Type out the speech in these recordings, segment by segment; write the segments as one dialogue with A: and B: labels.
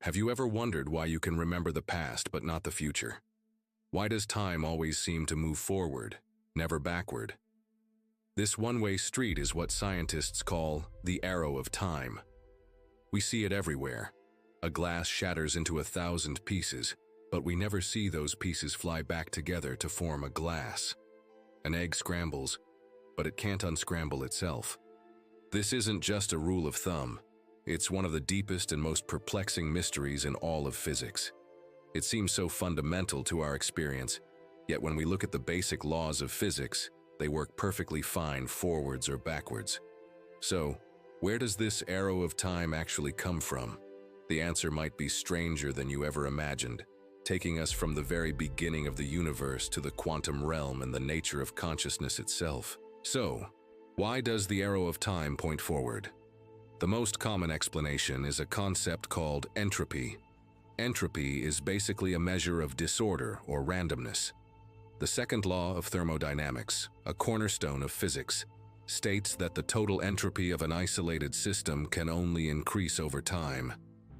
A: Have you ever wondered why you can remember the past but not the future? Why does time always seem to move forward, never backward? This one-way street is what scientists call the arrow of time. We see it everywhere. A glass shatters into 1,000 pieces, but we never see those pieces fly back together to form a glass. An egg scrambles, but it can't unscramble itself. This isn't just a rule of thumb. It's one of the deepest and most perplexing mysteries in all of physics. It seems so fundamental to our experience, yet when we look at the basic laws of physics, they work perfectly fine forwards or backwards. So, where does this arrow of time actually come from? The answer might be stranger than you ever imagined, taking us from the very beginning of the universe to the quantum realm and the nature of consciousness itself. So, why does the arrow of time point forward? The most common explanation is a concept called entropy. Entropy is basically a measure of disorder or randomness. The second law of thermodynamics, a cornerstone of physics, states that the total entropy of an isolated system can only increase over time.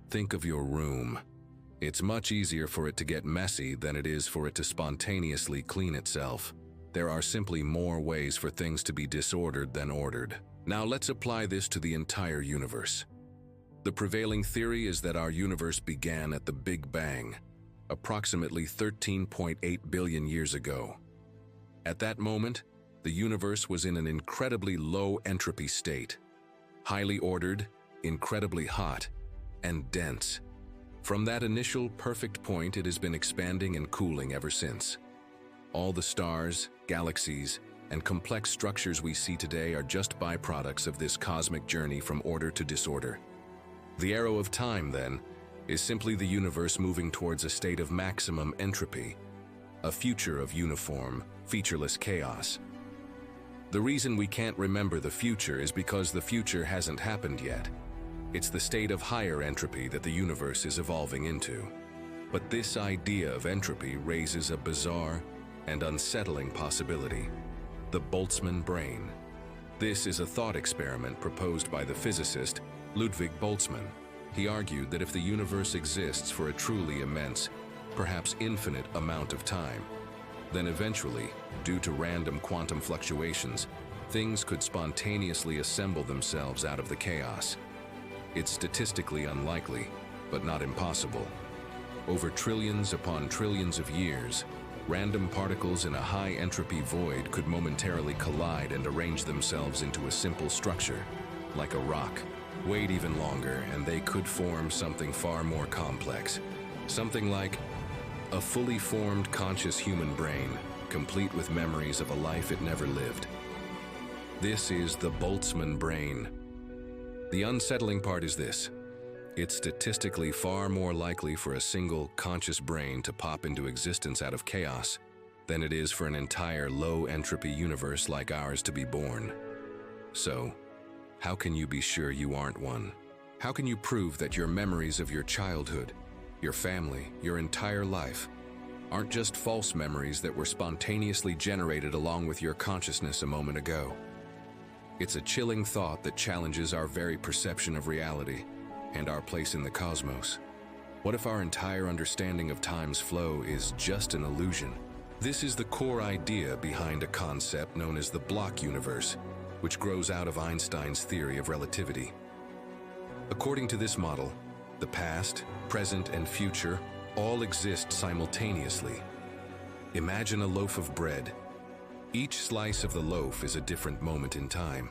A: Think of your room. It's much easier for it to get messy than it is for it to spontaneously clean itself. There are simply more ways for things to be disordered than ordered. Now let's apply this to the entire universe. The prevailing theory is that our universe began at the Big Bang, approximately 13.8 billion years ago. At that moment, the universe was in an incredibly low entropy state, highly ordered, incredibly hot, and dense. From that initial perfect point, it has been expanding and cooling ever since. All the stars, galaxies, and complex structures we see today are just byproducts of this cosmic journey from order to disorder. The arrow of time, then, is simply the universe moving towards a state of maximum entropy, a future of uniform, featureless chaos. The reason we can't remember the future is because the future hasn't happened yet. It's the state of higher entropy that the universe is evolving into. But this idea of entropy raises a bizarre and unsettling possibility: the Boltzmann brain. This is a thought experiment proposed by the physicist Ludwig Boltzmann. He argued that if the universe exists for a truly immense, perhaps infinite amount of time, then eventually, due to random quantum fluctuations, things could spontaneously assemble themselves out of the chaos. It's statistically unlikely, but not impossible. Over trillions upon trillions of years, random particles in a high-entropy void could momentarily collide and arrange themselves into a simple structure, like a rock. Wait even longer, and they could form something far more complex. Something like a fully formed conscious human brain, complete with memories of a life it never lived. This is the Boltzmann brain. The unsettling part is this: it's statistically far more likely for a single conscious brain to pop into existence out of chaos than it is for an entire low-entropy universe like ours to be born. So, how can you be sure you aren't one? How can you prove that your memories of your childhood, your family, your entire life, aren't just false memories that were spontaneously generated along with your consciousness a moment ago? It's a chilling thought that challenges our very perception of reality and our place in the cosmos. What if our entire understanding of time's flow is just an illusion? This is the core idea behind a concept known as the block universe, which grows out of Einstein's theory of relativity. According to this model, the past, present, and future all exist simultaneously. Imagine a loaf of bread. Each slice of the loaf is a different moment in time.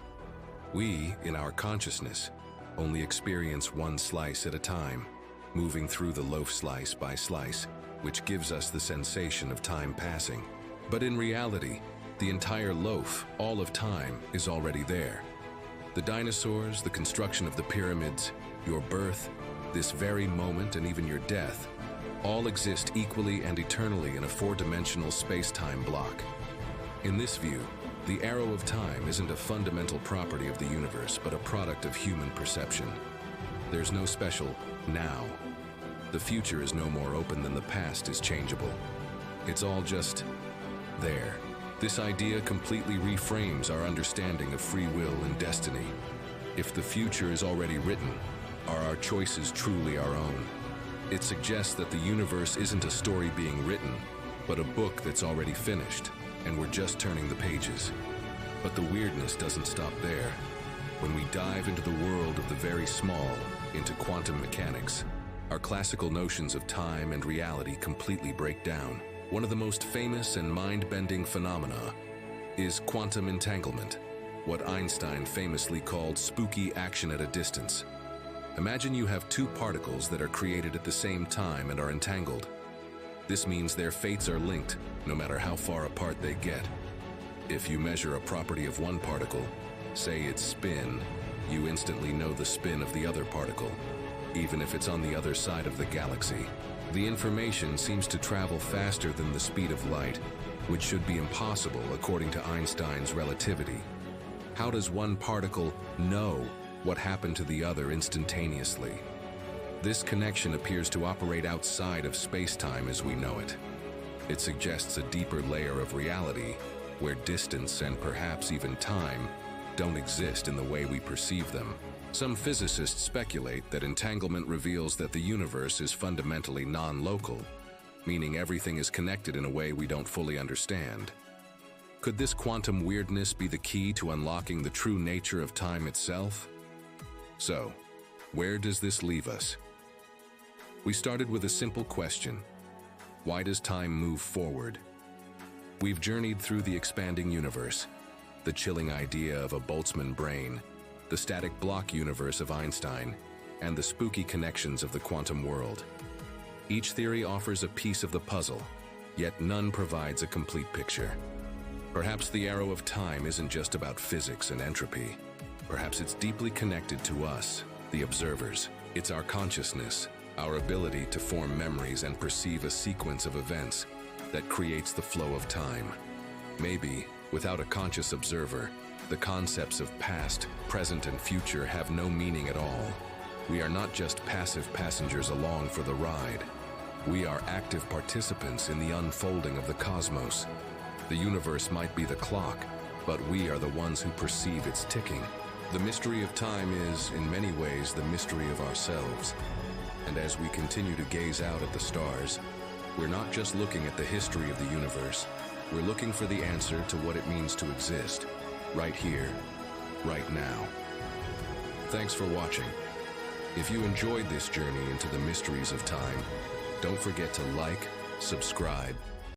A: We, in our consciousness, only experience one slice at a time, moving through the loaf slice by slice, which gives us the sensation of time passing. But in reality, the entire loaf, all of time, is already there. The dinosaurs, the construction of the pyramids, your birth, this very moment, and even your death, all exist equally and eternally in a four-dimensional space-time block. In this view, the arrow of time isn't a fundamental property of the universe, but a product of human perception. There's no special now. The future is no more open than the past is changeable. It's all just there. This idea completely reframes our understanding of free will and destiny. If the future is already written, are our choices truly our own? It suggests that the universe isn't a story being written, but a book that's already finished, and we're just turning the pages. But the weirdness doesn't stop there. When we dive into the world of the very small, into quantum mechanics, our classical notions of time and reality completely break down. One of the most famous and mind-bending phenomena is quantum entanglement, what Einstein famously called spooky action at a distance. Imagine you have two particles that are created at the same time and are entangled. This means their fates are linked, no matter how far apart they get. If you measure a property of one particle, say its spin, you instantly know the spin of the other particle, even if it's on the other side of the galaxy. The information seems to travel faster than the speed of light, which should be impossible according to Einstein's relativity. How does one particle know what happened to the other instantaneously? This connection appears to operate outside of space-time as we know it. It suggests a deeper layer of reality, where distance and perhaps even time don't exist in the way we perceive them. Some physicists speculate that entanglement reveals that the universe is fundamentally non-local, meaning everything is connected in a way we don't fully understand. Could this quantum weirdness be the key to unlocking the true nature of time itself? So, where does this leave us? We started with a simple question: why does time move forward? We've journeyed through the expanding universe, the chilling idea of a Boltzmann brain, the static block universe of Einstein, and the spooky connections of the quantum world. Each theory offers a piece of the puzzle, yet none provides a complete picture. Perhaps the arrow of time isn't just about physics and entropy. Perhaps it's deeply connected to us, the observers. It's our consciousness, our ability to form memories and perceive a sequence of events that creates the flow of time. Maybe, without a conscious observer, the concepts of past, present, and future have no meaning at all. We are not just passive passengers along for the ride. We are active participants in the unfolding of the cosmos. The universe might be the clock, but we are the ones who perceive its ticking. The mystery of time is, in many ways, the mystery of ourselves. And as we continue to gaze out at the stars, we're not just looking at the history of the universe. We're looking for the answer to what it means to exist, right here, right now. Thanks for watching. If you enjoyed this journey into the mysteries of time, don't forget to like, subscribe,